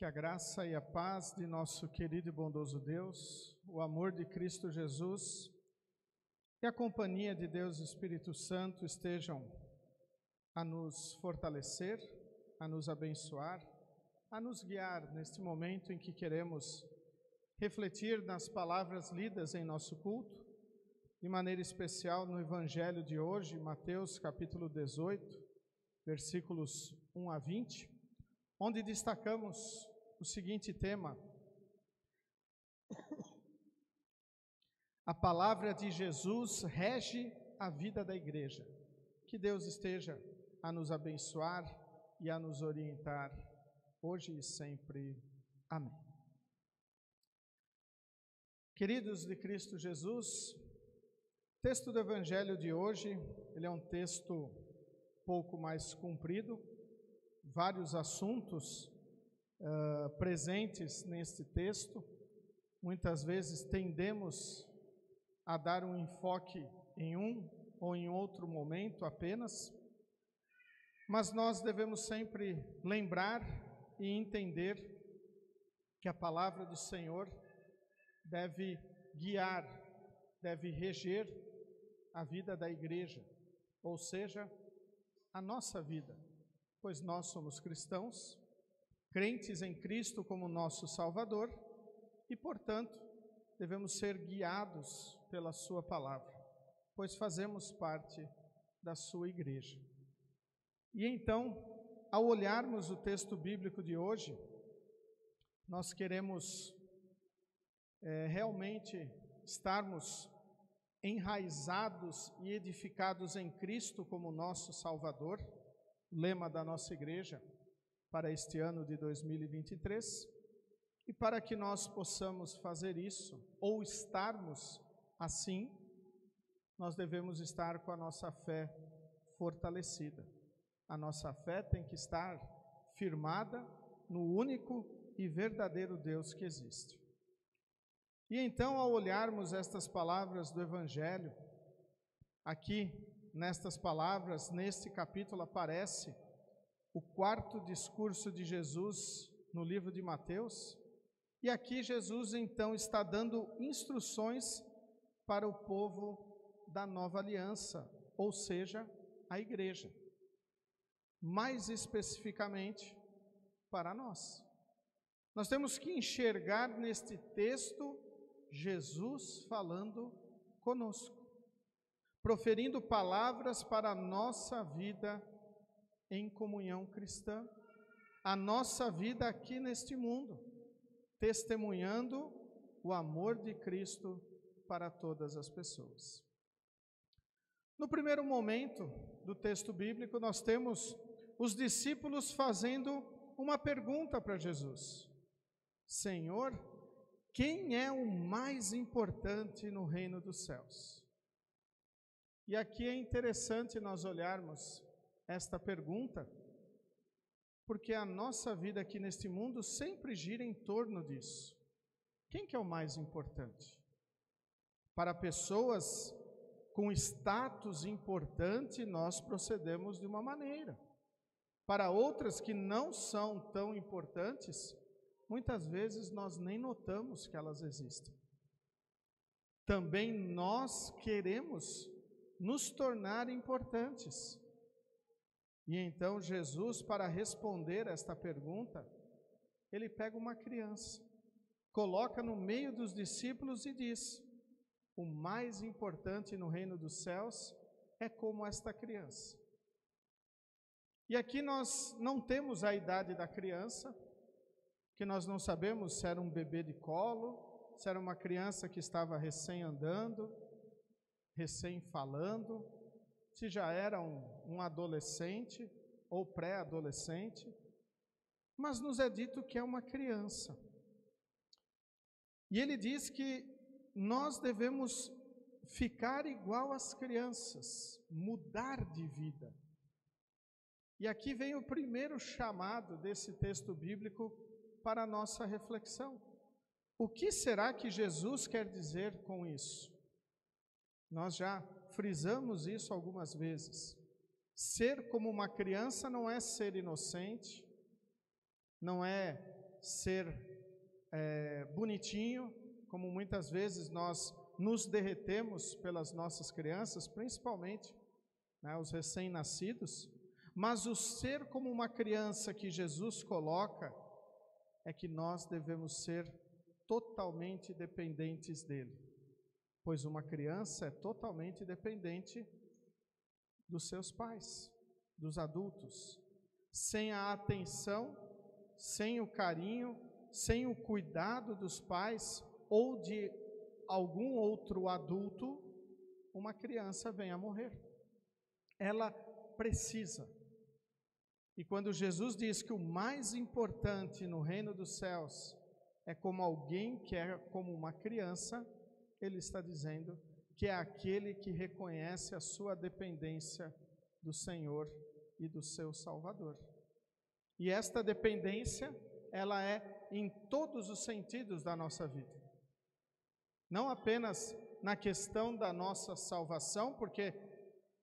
Que a graça e a paz de nosso querido e bondoso Deus, o amor de Cristo Jesus e a companhia de Deus Espírito Santo estejam a nos fortalecer, a nos abençoar, a nos guiar neste momento em que queremos refletir nas palavras lidas em nosso culto, de maneira especial no Evangelho de hoje, Mateus capítulo 18, versículos 1 a 20, onde destacamos o seguinte tema: a palavra de Jesus rege a vida da igreja. Que Deus esteja a nos abençoar e a nos orientar, hoje e sempre. Amém. Queridos de Cristo Jesus, o texto do Evangelho de hoje, ele é um texto pouco mais comprido, vários assuntos presentes neste texto. Muitas vezes tendemos a dar um enfoque em um ou em outro momento apenas, mas nós devemos sempre lembrar e entender que a palavra do Senhor deve guiar, deve reger a vida da igreja, ou seja, a nossa vida, pois nós somos cristãos, crentes em Cristo como nosso Salvador e, portanto, devemos ser guiados pela sua palavra, pois fazemos parte da sua igreja. E então, ao olharmos o texto bíblico de hoje, nós queremos realmente estarmos enraizados e edificados em Cristo como nosso Salvador, lema da nossa igreja para este ano de 2023, e para que nós possamos fazer isso, ou estarmos assim, nós devemos estar com a nossa fé fortalecida. A nossa fé tem que estar firmada no único e verdadeiro Deus que existe. E então, ao olharmos estas palavras do Evangelho, aqui, nestas palavras, neste capítulo aparece o quarto discurso de Jesus no livro de Mateus, e aqui Jesus então está dando instruções para o povo da nova aliança, ou seja, a igreja, mais especificamente para nós. Nós temos que enxergar neste texto Jesus falando conosco, proferindo palavras para a nossa vida em comunhão cristã, a nossa vida aqui neste mundo, testemunhando o amor de Cristo para todas as pessoas. No primeiro momento do texto bíblico, nós temos os discípulos fazendo uma pergunta para Jesus: Senhor, quem é o mais importante no reino dos céus? E aqui é interessante nós olharmos esta pergunta, porque a nossa vida aqui neste mundo sempre gira em torno disso. Quem que é o mais importante? Para pessoas com status importante, nós procedemos de uma maneira. Para outras que não são tão importantes, muitas vezes nós nem notamos que elas existem. Também nós queremos nos tornar importantes. E então Jesus, para responder esta pergunta, ele pega uma criança, coloca no meio dos discípulos e diz: o mais importante no reino dos céus é como esta criança. E aqui nós não temos a idade da criança, que nós não sabemos se era um bebê de colo, se era uma criança que estava recém andando, recém falando, se já era um adolescente ou pré-adolescente, mas nos é dito que é uma criança. E ele diz que nós devemos ficar igual às crianças, mudar de vida. E aqui vem o primeiro chamado desse texto bíblico para a nossa reflexão. O que será que Jesus quer dizer com isso? Nós já frisamos isso algumas vezes. Ser como uma criança não é ser inocente, não é ser bonitinho, como muitas vezes nós nos derretemos pelas nossas crianças, principalmente, né, os recém-nascidos, mas o ser como uma criança que Jesus coloca é que nós devemos ser totalmente dependentes dele, pois uma criança é totalmente dependente dos seus pais, dos adultos. Sem a atenção, sem o carinho, sem o cuidado dos pais ou de algum outro adulto, uma criança vem a morrer. Ela precisa. E quando Jesus diz que o mais importante no reino dos céus é como alguém que é como uma criança, ele está dizendo que é aquele que reconhece a sua dependência do Senhor e do seu Salvador. E esta dependência, ela é em todos os sentidos da nossa vida. Não apenas na questão da nossa salvação, porque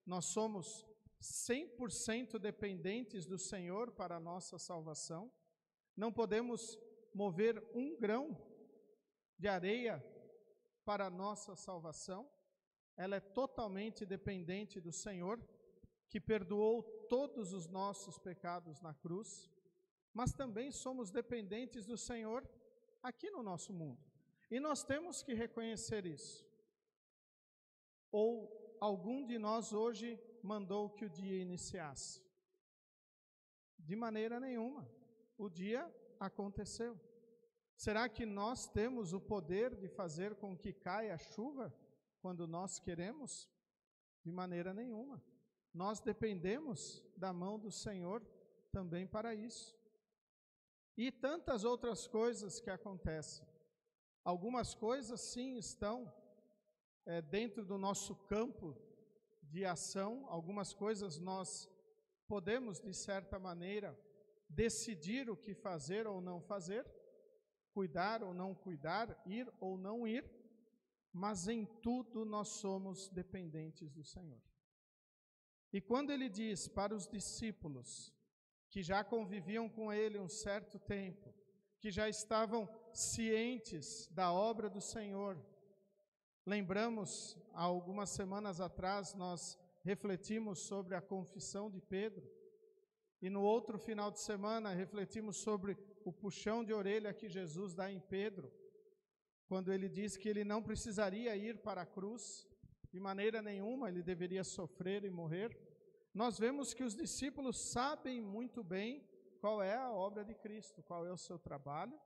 nós somos 100% dependentes do Senhor para a nossa salvação. Não podemos mover um grão de areia para a nossa salvação. Ela é totalmente dependente do Senhor, que perdoou todos os nossos pecados na cruz, mas também somos dependentes do Senhor aqui no nosso mundo. E nós temos que reconhecer isso. Ou algum de nós hoje mandou que o dia iniciasse? De maneira nenhuma. O dia aconteceu. Será que nós temos o poder de fazer com que caia a chuva quando nós queremos? De maneira nenhuma. Nós dependemos da mão do Senhor também para isso. E tantas outras coisas que acontecem. Algumas coisas sim estão dentro do nosso campo de ação, algumas coisas nós podemos, de certa maneira, decidir o que fazer ou não fazer, cuidar ou não cuidar, ir ou não ir, mas em tudo nós somos dependentes do Senhor. E quando ele diz para os discípulos, que já conviviam com ele um certo tempo, que já estavam cientes da obra do Senhor, lembramos, há algumas semanas atrás, nós refletimos sobre a confissão de Pedro, e no outro final de semana refletimos sobre o puxão de orelha que Jesus dá em Pedro, quando ele diz que ele não precisaria ir para a cruz, de maneira nenhuma ele deveria sofrer e morrer. Nós vemos que os discípulos sabem muito bem qual é a obra de Cristo, qual é o seu trabalho,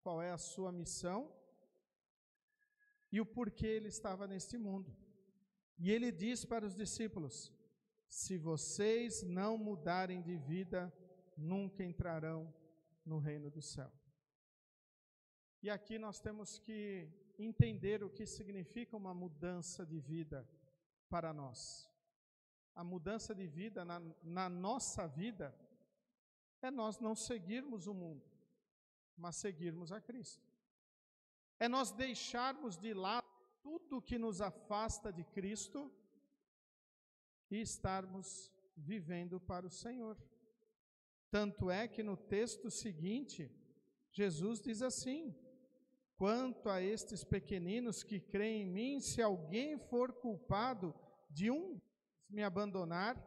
qual é a sua missão, e o porquê ele estava neste mundo. E ele diz para os discípulos: se vocês não mudarem de vida, nunca entrarão no reino do céu. E aqui nós temos que entender o que significa uma mudança de vida para nós. A mudança de vida na nossa vida é nós não seguirmos o mundo, mas seguirmos a Cristo. É nós deixarmos de lado tudo que nos afasta de Cristo e estarmos vivendo para o Senhor. Tanto é que no texto seguinte, Jesus diz assim: quanto a estes pequeninos que creem em mim, se alguém for culpado de um me abandonar,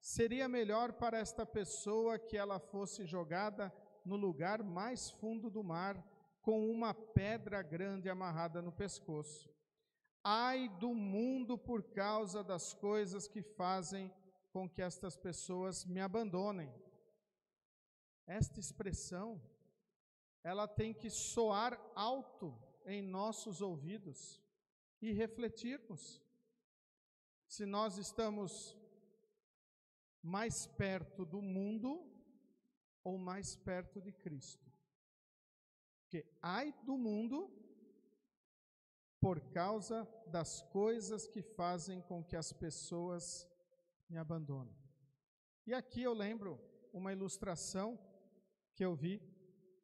seria melhor para esta pessoa que ela fosse jogada no lugar mais fundo do mar, com uma pedra grande amarrada no pescoço. Ai do mundo por causa das coisas que fazem com que estas pessoas me abandonem. Esta expressão, ela tem que soar alto em nossos ouvidos e refletirmos se nós estamos mais perto do mundo ou mais perto de Cristo. Porque ai do mundo por causa das coisas que fazem com que as pessoas me abandonem. E aqui eu lembro uma ilustração que eu vi,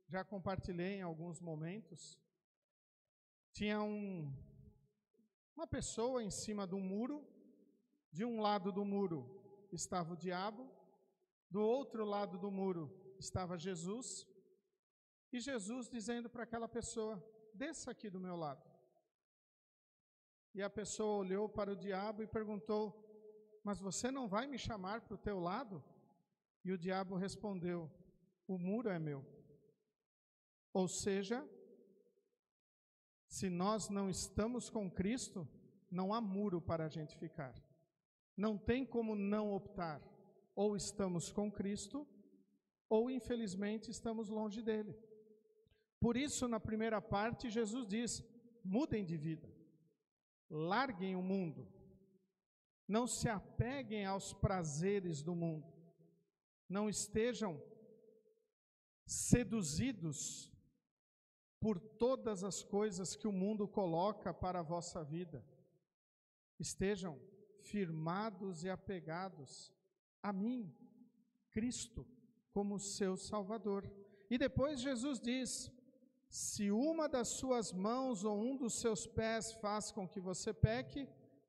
já compartilhei em alguns momentos. Tinha uma pessoa em cima de um muro, de um lado do muro estava o diabo, do outro lado do muro estava Jesus, E Jesus dizendo para aquela pessoa: desça aqui do meu lado. E a pessoa olhou para o diabo e perguntou: mas você não vai me chamar para o teu lado? E o diabo respondeu: o muro é meu. Ou seja, se nós não estamos com Cristo, não há muro para a gente ficar. Não tem como não optar. Ou estamos com Cristo, ou infelizmente estamos longe dele. Por isso, na primeira parte, Jesus diz: mudem de vida, larguem o mundo, não se apeguem aos prazeres do mundo, não estejam seduzidos por todas as coisas que o mundo coloca para a vossa vida. Estejam firmados e apegados a mim, Cristo, como seu Salvador. E depois Jesus diz: se uma das suas mãos ou um dos seus pés faz com que você peque,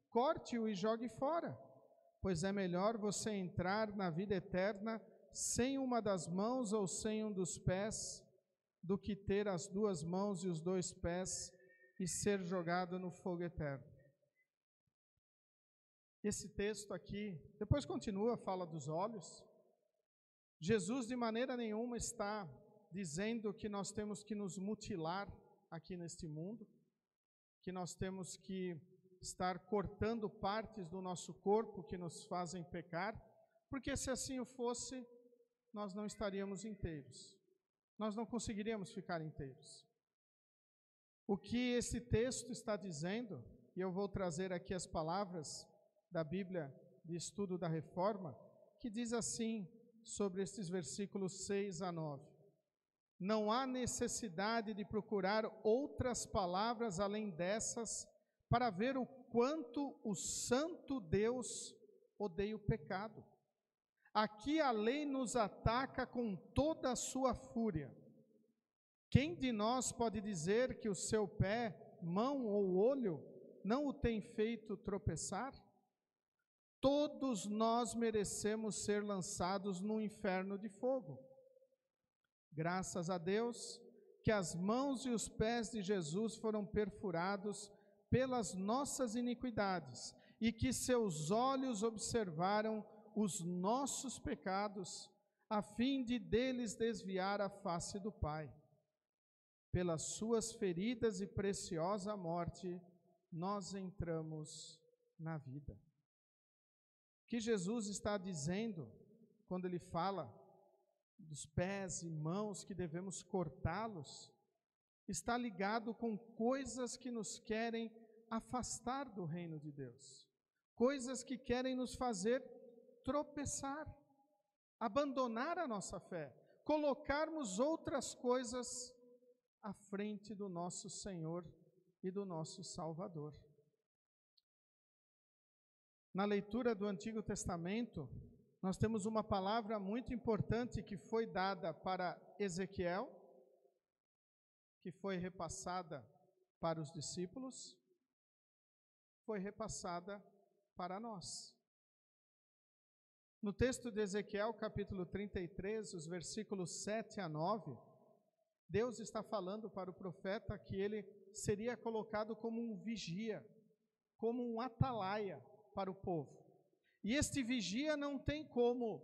corte-o e jogue fora, pois é melhor você entrar na vida eterna sem uma das mãos ou sem um dos pés, do que ter as duas mãos e os dois pés e ser jogado no fogo eterno. Esse texto aqui, depois continua, fala dos olhos. Jesus de maneira nenhuma está dizendo que nós temos que nos mutilar aqui neste mundo, que nós temos que estar cortando partes do nosso corpo que nos fazem pecar, porque se assim o fosse, nós não estaríamos inteiros. Nós não conseguiríamos ficar inteiros. O que esse texto está dizendo, e eu vou trazer aqui as palavras da Bíblia de Estudo da Reforma, que diz assim sobre estes versículos 6 a 9. Não há necessidade de procurar outras palavras além dessas para ver o quanto o santo Deus odeia o pecado. Aqui a lei nos ataca com toda a sua fúria. Quem de nós pode dizer que o seu pé, mão ou olho não o tem feito tropeçar? Todos nós merecemos ser lançados no inferno de fogo. Graças a Deus que as mãos e os pés de Jesus foram perfurados pelas nossas iniquidades e que seus olhos observaram os nossos pecados, a fim de deles desviar a face do Pai. Pelas suas feridas e preciosa morte, nós entramos na vida. O que Jesus está dizendo quando ele fala dos pés e mãos que devemos cortá-los, está ligado com coisas que nos querem afastar do reino de Deus, coisas que querem nos fazer tropeçar, abandonar a nossa fé, colocarmos outras coisas à frente do nosso Senhor e do nosso Salvador. Na leitura do Antigo Testamento, nós temos uma palavra muito importante que foi dada para Ezequiel, que foi repassada para os discípulos, foi repassada para nós. No texto de Ezequiel, capítulo 33, os versículos 7 a 9, Deus está falando para o profeta que ele seria colocado como um vigia, como um atalaia para o povo. E este vigia não tem como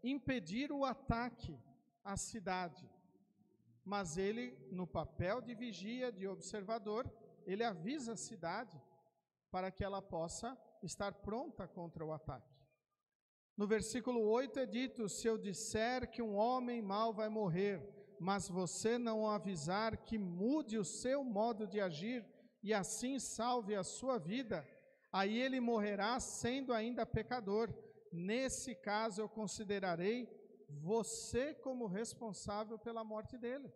impedir o ataque à cidade, mas ele, no papel de vigia, de observador, ele avisa a cidade para que ela possa estar pronta contra o ataque. No versículo 8 é dito: se eu disser que um homem mau vai morrer, mas você não avisar que mude o seu modo de agir e assim salve a sua vida, aí ele morrerá sendo ainda pecador. Nesse caso eu considerarei você como responsável pela morte dele.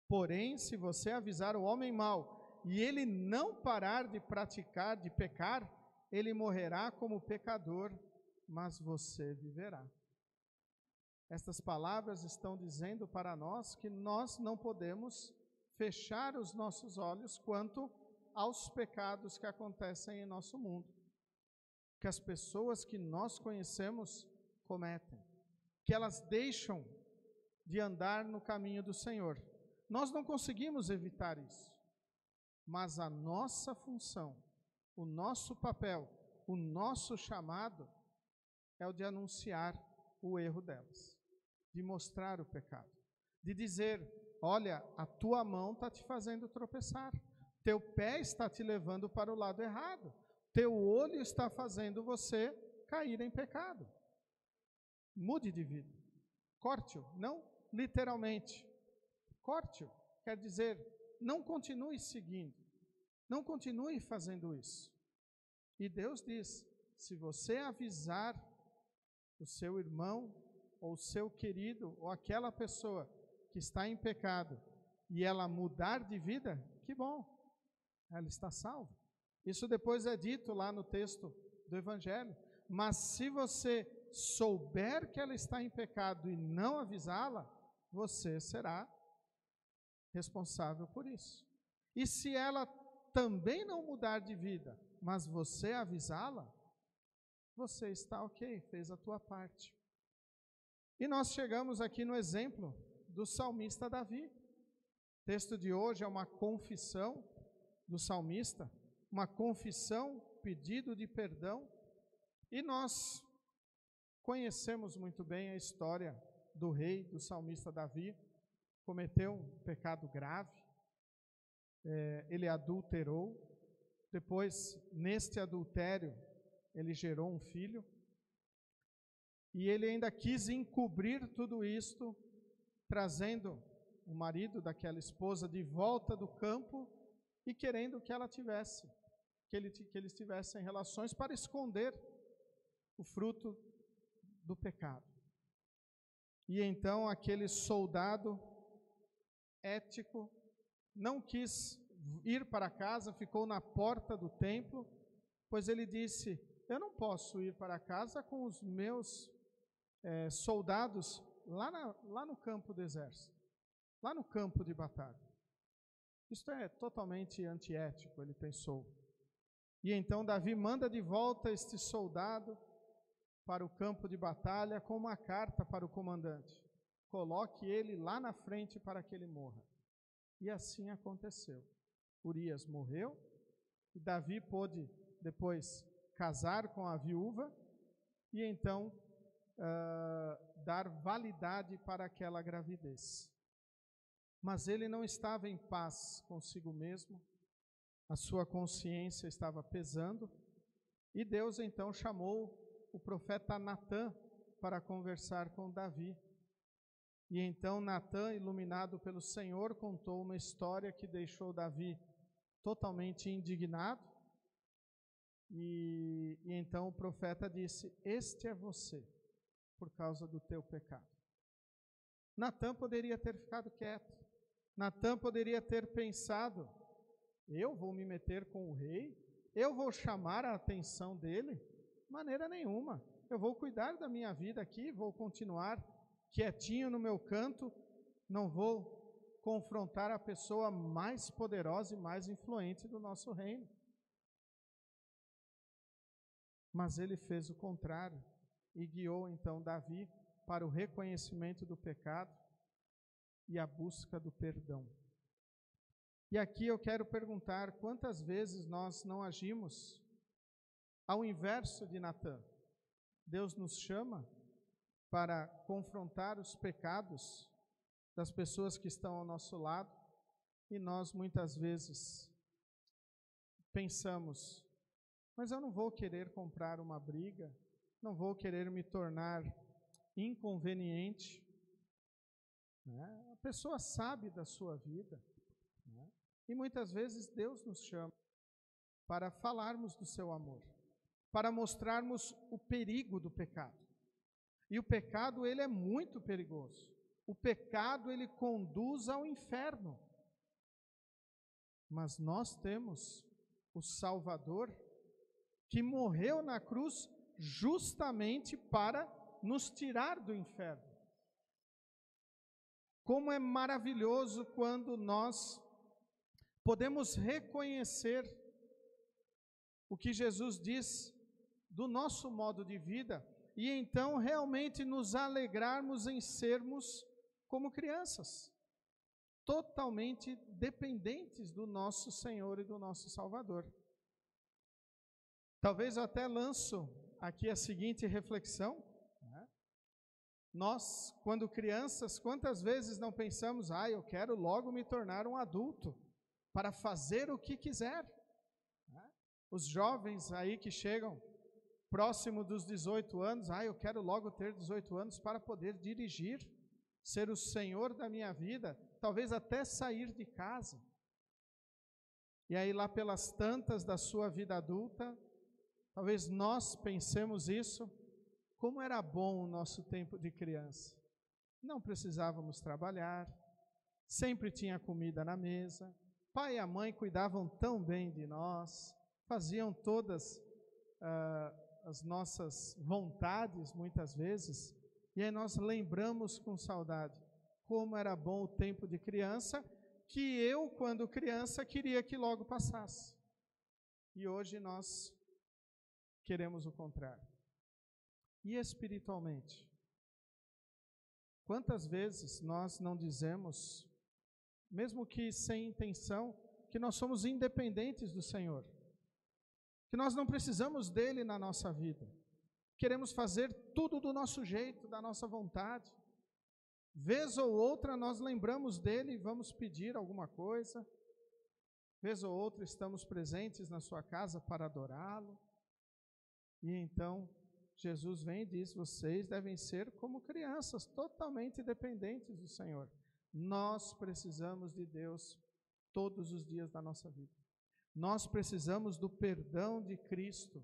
Porém, se você avisar o homem mau e ele não parar de praticar, de pecar, ele morrerá como pecador, mas você viverá. Estas palavras estão dizendo para nós que nós não podemos fechar os nossos olhos quanto aos pecados que acontecem em nosso mundo, que as pessoas que nós conhecemos cometem, que elas deixam de andar no caminho do Senhor. Nós não conseguimos evitar isso, mas a nossa função, o nosso papel, o nosso chamado é o de anunciar o erro delas, de mostrar o pecado, de dizer: olha, a tua mão está te fazendo tropeçar, teu pé está te levando para o lado errado, teu olho está fazendo você cair em pecado. Mude de vida, corte-o, não literalmente, corte-o, quer dizer, não continue seguindo, não continue fazendo isso. E Deus diz: se você avisar o seu irmão, ou o seu querido, ou aquela pessoa que está em pecado, e ela mudar de vida, que bom, ela está salva. Isso depois é dito lá no texto do Evangelho. Mas se você souber que ela está em pecado e não avisá-la, você será responsável por isso. E se ela também não mudar de vida, mas você avisá-la, você está ok, fez a tua parte. E nós chegamos aqui no exemplo do salmista Davi. O texto de hoje é uma confissão do salmista, uma confissão, pedido de perdão, e nós conhecemos muito bem a história do rei, do salmista Davi. Cometeu um pecado grave, ele adulterou, depois, neste adultério, ele gerou um filho, e ele ainda quis encobrir tudo isto, trazendo o marido daquela esposa de volta do campo e querendo que ela tivesse, que eles tivessem relações para esconder o fruto do pecado. E então aquele soldado ético não quis ir para casa, ficou na porta do templo, pois ele disse: eu não posso ir para casa com os meus soldados lá no campo do exército, lá no campo de batalha. Isto é totalmente antiético, ele pensou. E então Davi manda de volta este soldado para o campo de batalha com uma carta para o comandante: coloque ele lá na frente para que ele morra. E assim aconteceu. Urias morreu, e Davi pôde depois casar com a viúva e então dar validade para aquela gravidez. Mas ele não estava em paz consigo mesmo, a sua consciência estava pesando, e Deus então chamou o profeta Natã para conversar com Davi. E então Natã, iluminado pelo Senhor, contou uma história que deixou Davi totalmente indignado. E então o profeta disse: este é você, por causa do teu pecado. Natã poderia ter ficado quieto. Natã poderia ter pensado: eu vou me meter com o rei? Eu vou chamar a atenção dele? De maneira nenhuma. Eu vou cuidar da minha vida aqui, vou continuar quietinho no meu canto, não vou confrontar a pessoa mais poderosa e mais influente do nosso reino. Mas ele fez o contrário e guiou então Davi para o reconhecimento do pecado e a busca do perdão. E aqui eu quero perguntar: quantas vezes nós não agimos ao inverso de Natã? Deus nos chama para confrontar os pecados das pessoas que estão ao nosso lado, e nós muitas vezes pensamos: mas eu não vou querer comprar uma briga, não vou querer me tornar inconveniente. A pessoa sabe da sua vida, e muitas vezes Deus nos chama para falarmos do seu amor, para mostrarmos o perigo do pecado. E o pecado, ele é muito perigoso. O pecado, ele conduz ao inferno. Mas nós temos o Salvador que morreu na cruz justamente para nos tirar do inferno. Como é maravilhoso quando nós podemos reconhecer o que Jesus diz do nosso modo de vida, e então realmente nos alegrarmos em sermos como crianças, totalmente dependentes do nosso Senhor e do nosso Salvador. Talvez eu até lanço aqui a seguinte reflexão, né? Nós, quando crianças, quantas vezes não pensamos, eu quero logo me tornar um adulto para fazer o que quiser, né? Os jovens aí que chegam próximo dos 18 anos, eu quero logo ter 18 anos para poder dirigir, ser o Senhor da minha vida, talvez até sair de casa. E aí lá pelas tantas da sua vida adulta, talvez nós pensemos isso, como era bom o nosso tempo de criança. Não precisávamos trabalhar, sempre tinha comida na mesa, pai e a mãe cuidavam tão bem de nós, faziam todas as nossas vontades muitas vezes, e aí nós lembramos com saudade como era bom o tempo de criança, que eu, quando criança, queria que logo passasse. E hoje nós queremos o contrário. E espiritualmente? Quantas vezes nós não dizemos, mesmo que sem intenção, que nós somos independentes do Senhor, que nós não precisamos dele na nossa vida, queremos fazer tudo do nosso jeito, da nossa vontade. Vez ou outra nós lembramos dele e vamos pedir alguma coisa, vez ou outra estamos presentes na sua casa para adorá-lo, e então Jesus vem e diz, vocês devem ser como crianças, totalmente dependentes do Senhor. Nós precisamos de Deus todos os dias da nossa vida. Nós precisamos do perdão de Cristo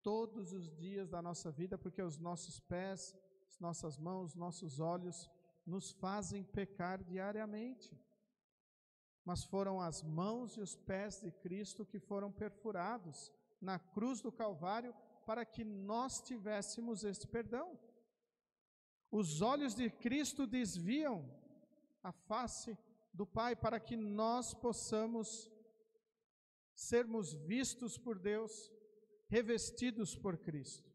todos os dias da nossa vida, porque os nossos pés, as nossas mãos, nossos olhos nos fazem pecar diariamente. Mas foram as mãos e os pés de Cristo que foram perfurados na cruz do Calvário para que nós tivéssemos este perdão. Os olhos de Cristo desviam a face do Pai para que nós possamos sermos vistos por Deus, revestidos por Cristo.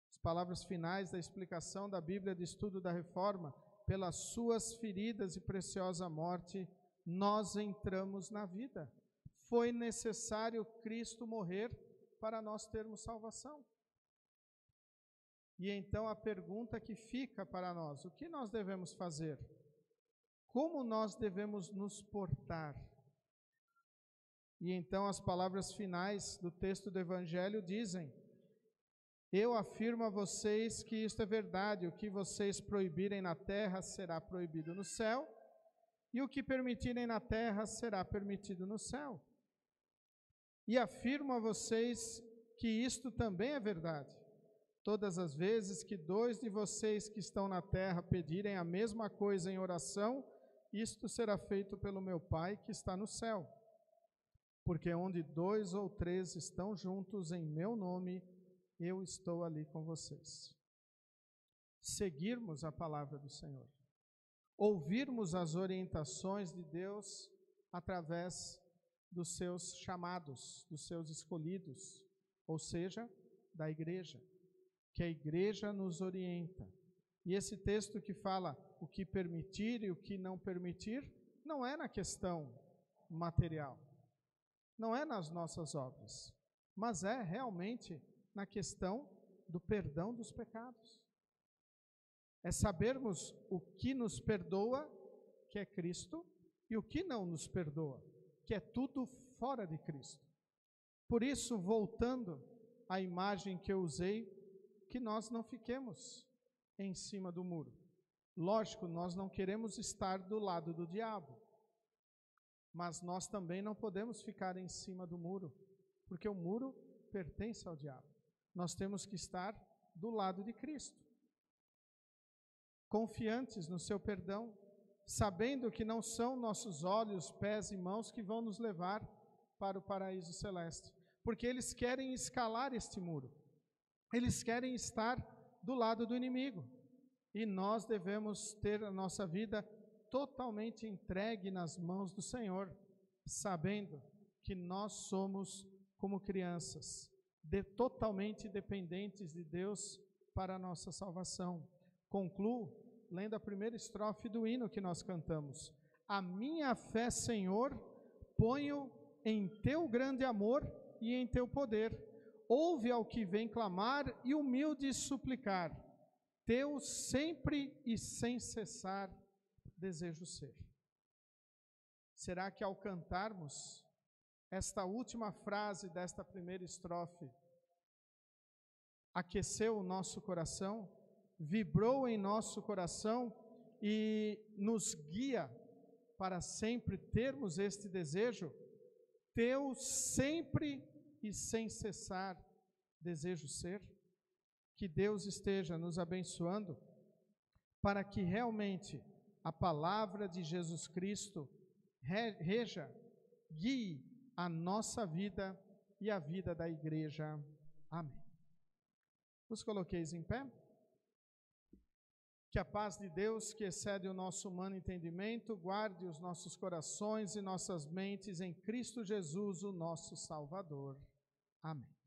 As palavras finais da explicação da Bíblia de Estudo da Reforma, pelas suas feridas e preciosa morte, nós entramos na vida. Foi necessário Cristo morrer para nós termos salvação. E então a pergunta que fica para nós, o que nós devemos fazer? Como nós devemos nos portar? E então as palavras finais do texto do Evangelho dizem, eu afirmo a vocês que isto é verdade, o que vocês proibirem na terra será proibido no céu, e o que permitirem na terra será permitido no céu. E afirmo a vocês que isto também é verdade. Todas as vezes que 2 de vocês que estão na terra pedirem a mesma coisa em oração, isto será feito pelo meu Pai que está no céu. Porque onde 2 ou 3 estão juntos em meu nome, eu estou ali com vocês. Seguirmos a palavra do Senhor. Ouvirmos as orientações de Deus através dos seus chamados, dos seus escolhidos, ou seja, da igreja, que a igreja nos orienta. E esse texto que fala o que permitir e o que não permitir, não é na questão material, não é nas nossas obras, mas é realmente na questão do perdão dos pecados. É sabermos o que nos perdoa, que é Cristo, e o que não nos perdoa, que é tudo fora de Cristo. Por isso, voltando à imagem que eu usei, que nós não fiquemos em cima do muro. Lógico, nós não queremos estar do lado do diabo, mas nós também não podemos ficar em cima do muro, porque o muro pertence ao diabo. Nós temos que estar do lado de Cristo, confiantes no seu perdão, sabendo que não são nossos olhos, pés e mãos que vão nos levar para o paraíso celeste, porque eles querem escalar este muro, eles querem estar do lado do inimigo, e nós devemos ter a nossa vida totalmente entregue nas mãos do Senhor, sabendo que nós somos como crianças, totalmente dependentes de Deus para a nossa salvação. Concluo lendo a primeira estrofe do hino que nós cantamos. A minha fé, Senhor, ponho em teu grande amor e em teu poder. Ouve ao que vem clamar e humilde suplicar. Teu sempre e sem cessar desejo ser. Será que ao cantarmos esta última frase desta primeira estrofe, aqueceu o nosso coração, vibrou em nosso coração e nos guia para sempre termos este desejo? Teu sempre e sem cessar desejo ser? Que Deus esteja nos abençoando para que realmente a palavra de Jesus Cristo reja, guie a nossa vida e a vida da igreja. Amém. Nos coloqueis em pé. Que a paz de Deus, que excede o nosso humano entendimento, guarde os nossos corações e nossas mentes em Cristo Jesus, o nosso Salvador. Amém.